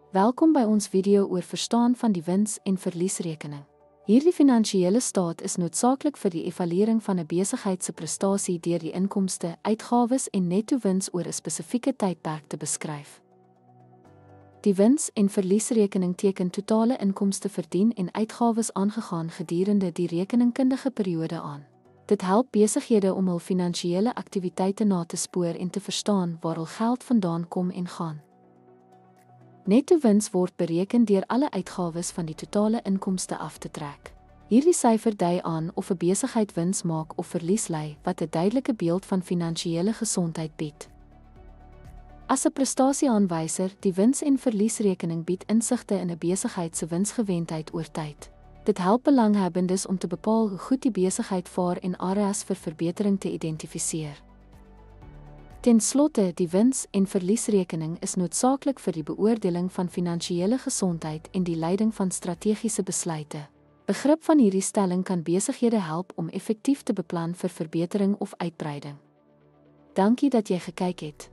Welkom by ons video oor verstaan van die wins- en verliesrekening. Hierdie finansiële staat is noodsaaklik vir die evaluering van 'n besigheid se prestasie deur die inkomste, uitgawes en netto wins oor 'n spesifieke tydperk te beskryf. Die wins- en verliesrekening teken totale inkomste verdien en uitgawes aangegaan gedurende die rekeningkundige periode aan. Dit help besighede om hul finansiële aktiwiteite na te spoor en te verstaan waar hul geld vandaan kom en gaan. Netto wins word bereken deur alle uitgawes van die totale inkomste af te trek. Hierdie syfer dui aan of 'n besigheid wins maak of verlies ly, wat 'n duidelike beeld van finansiële gesondheid bied. As 'n prestasieaanwyser, die wins- en verliesrekening bied insigte in 'n besigheid se winsgewendheid oor tyd. Dit help belanghebbendes om te bepaal hoe goed die besigheid vaar en areas vir verbetering te identifiseer. Ten slotte, die wins- en verliesrekening is noodsaaklik vir die beoordeling van finansiële gesondheid en die leiding van strategiese besluite. Begrip van hierdie stelling kan besighede help om effektief te beplan vir verbetering of uitbreiding. Dankie dat jy gekyk het.